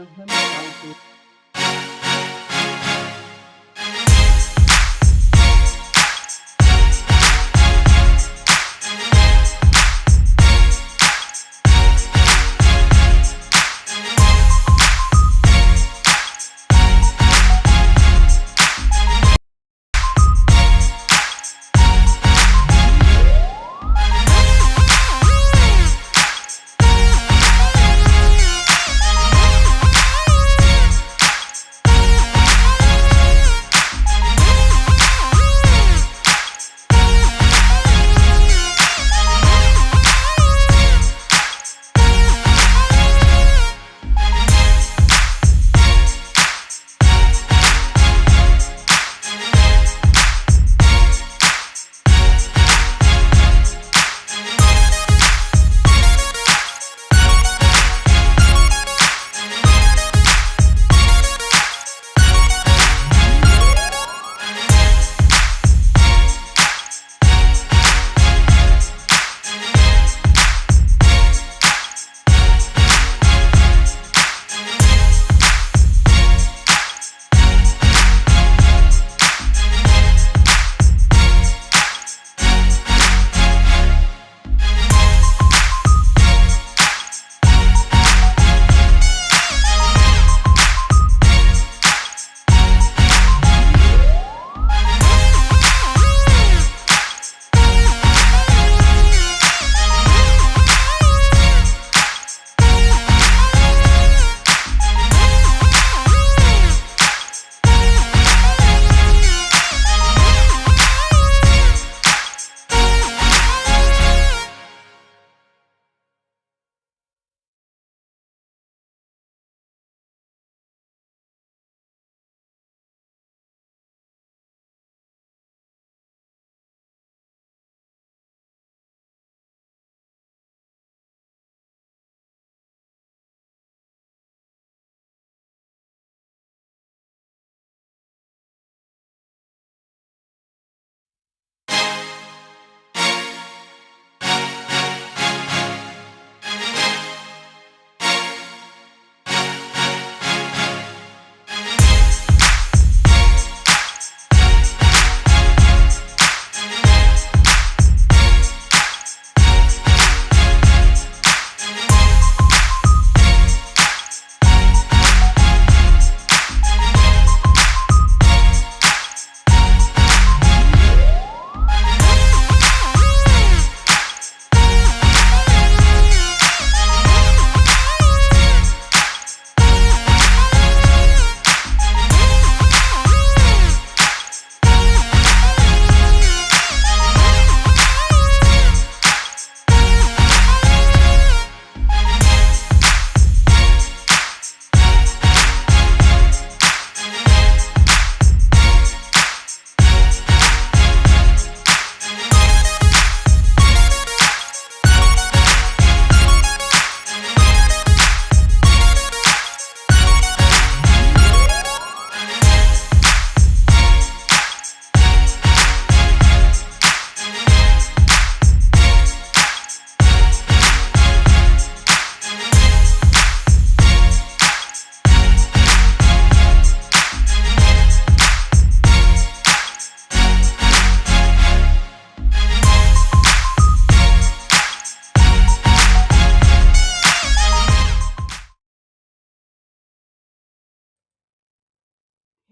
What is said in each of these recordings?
Let me start this.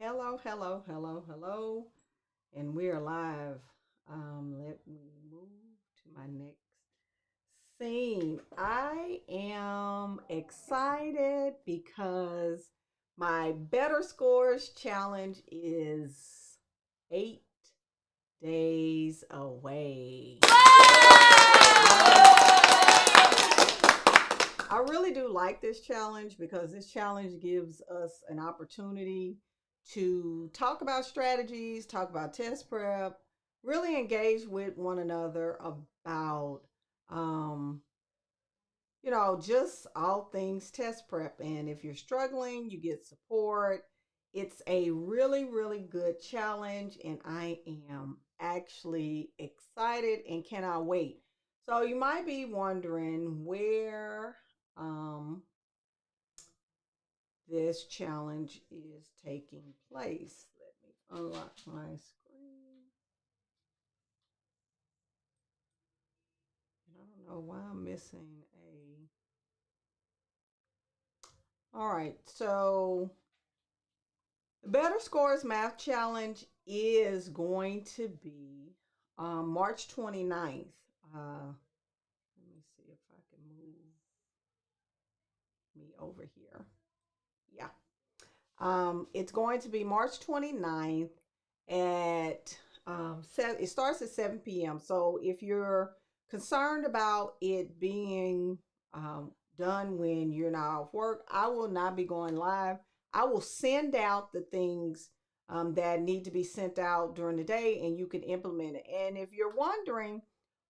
Hello, hello, hello, hello, and we are live. Let me move to my next scene. I am excited because my Better Scores challenge is 8 days away. I really do like this challenge because this challenge gives us an opportunity to talk about strategies, talk about test prep, really engage with one another about, um, just all things test prep. And if you're struggling, you get support. It's a really, really good challenge, and I am actually excited and cannot wait. So you might be wondering um, this challenge is taking place. Let me unlock my screen. And I don't know why I'm missing a. All right, so the Better Scores Math Challenge is going to be March 29th. Let me see if I can move me over here. Yeah. It's going to be March 29th at it starts at 7 p.m. So if you're concerned about it being done when you're not off work, I will not be going live. I will send out the things that need to be sent out during the day and you can implement it. And if you're wondering,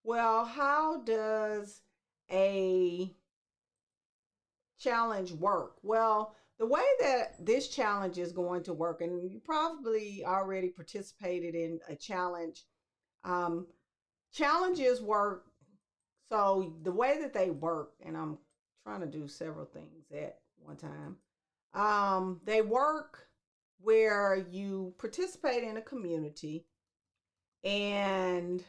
well, how does a challenge work? Well, the way that this challenge is going to work, and you probably already participated in a challenge. Um, Challenges work. So the way that they work, and I'm trying to do several things at one time. They work where you participate in a community, and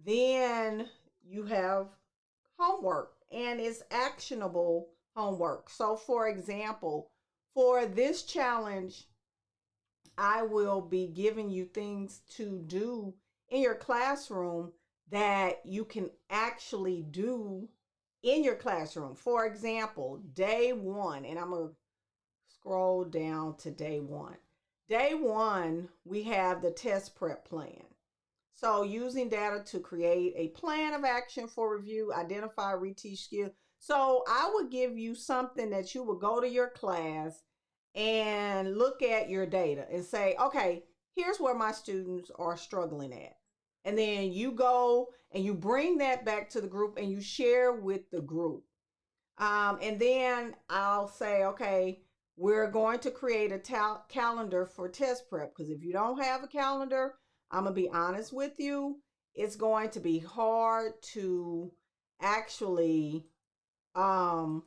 then you have homework, and it's actionable homework. So, for example, for this challenge, I will be giving you things to do in your classroom that you can actually do in your classroom. For example, day one, and I'm going to scroll down to day one. Day one, we have the test prep plan. So using data to create a plan of action for review, identify, reteach skills. So I would give you something that you would go to your class and look at your data and say, okay, here's where my students are struggling at. And then you go and you bring that back to the group and you share with the group. And then I'll say, okay, we're going to create a calendar for test prep. Because if you don't have a calendar, I'm going to be honest with you, it's going to be hard to actually um,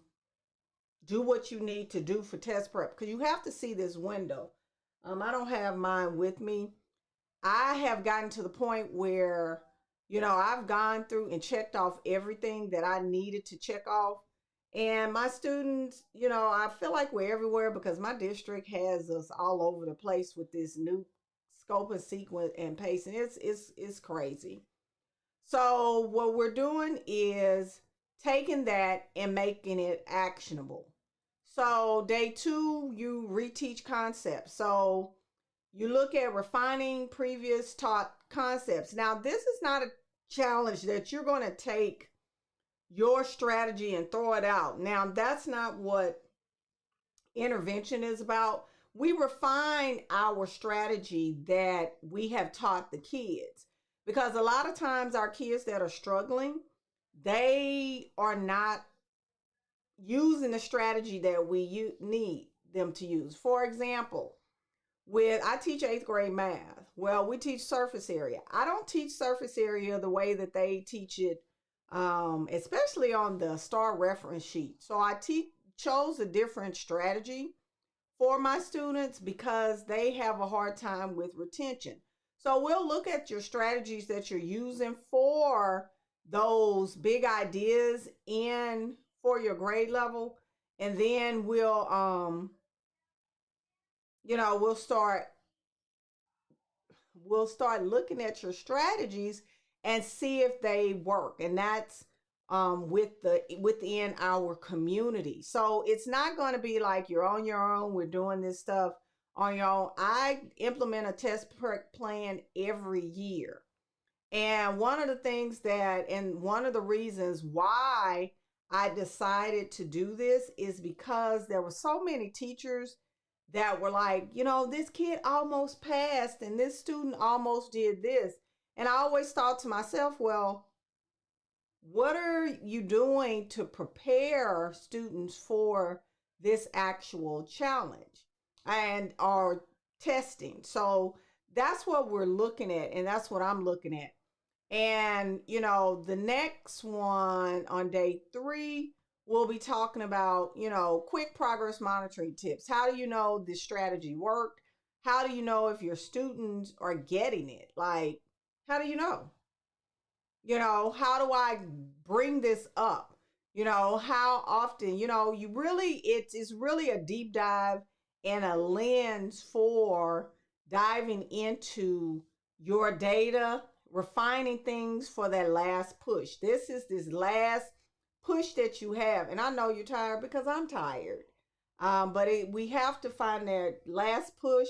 do what you need to do for test prep. Because you have to see this window. I don't have mine with me. I have gotten to the point where, I've gone through and checked off everything that I needed to check off. And my students, I feel like we're everywhere because my district has us all over the place with this new scope and sequence and pacing. It's crazy. So what we're doing is taking that and making it actionable. So day two, you reteach concepts. So you look at refining previous taught concepts. Now, this is not a challenge that you're going to take your strategy and throw it out. Now, that's not what intervention is about. We refine our strategy that we have taught the kids because a lot of times our kids that are struggling, they are not using the strategy that we need them to use. For example, I teach 8th grade math. Well, we teach surface area. I don't teach surface area the way that they teach it, especially on the STAR reference sheet. So I chose a different strategy for my students because they have a hard time with retention. So we'll look at your strategies that you're using for those big ideas for your grade level, and then we'll start looking at your strategies and see if they work. And that's within our community. So it's not going to be like you're on your own, we're doing this stuff on your own. I implement a test prep plan every year. And one of the reasons why I decided to do this is because there were so many teachers that were like, this kid almost passed and this student almost did this. And I always thought to myself, well, what are you doing to prepare students for this actual challenge and our testing? So that's what we're looking at, and that's what I'm looking at. And the next one on day 3 we'll be talking about, quick progress monitoring tips. How do you know this strategy worked? How do you know if your students are getting it? Like, how do you know? How do I bring this up? How often? You really, it's really a deep dive and a lens for diving into your data, refining things for that last push. This is this last push that you have. And I know you're tired because I'm tired. But we have to find that last push.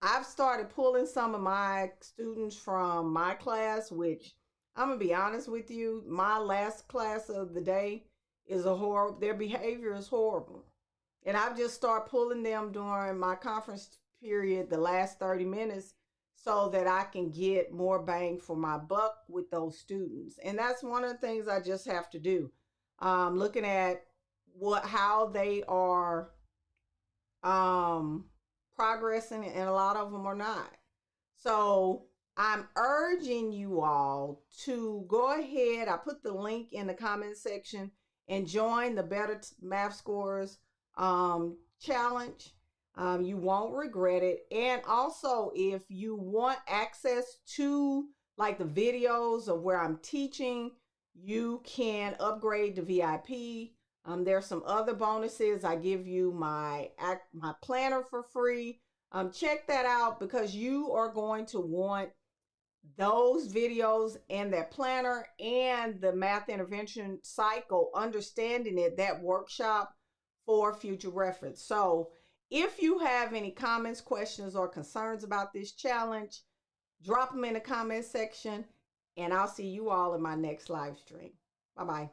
I've started pulling some of my students from my class, which I'm gonna be honest with you, my last class of the day is a horrible. Their behavior is horrible, and I've just started pulling them during my conference period, the last 30 minutes, so that I can get more bang for my buck with those students. And that's one of the things I just have to do. Looking at how they are um, progressing, and a lot of them are not. So I'm urging you all to go ahead. I put the link in the comment section and join the Better Math Scores challenge. You won't regret it. And also, if you want access to like the videos of where I'm teaching, you can upgrade to VIP. There's some other bonuses. I give you my planner for free. Check that out because you are going to want those videos and that planner and the math intervention cycle, understanding it, that workshop for future reference. So if you have any comments, questions, or concerns about this challenge, drop them in the comment section, and I'll see you all in my next live stream. Bye-bye.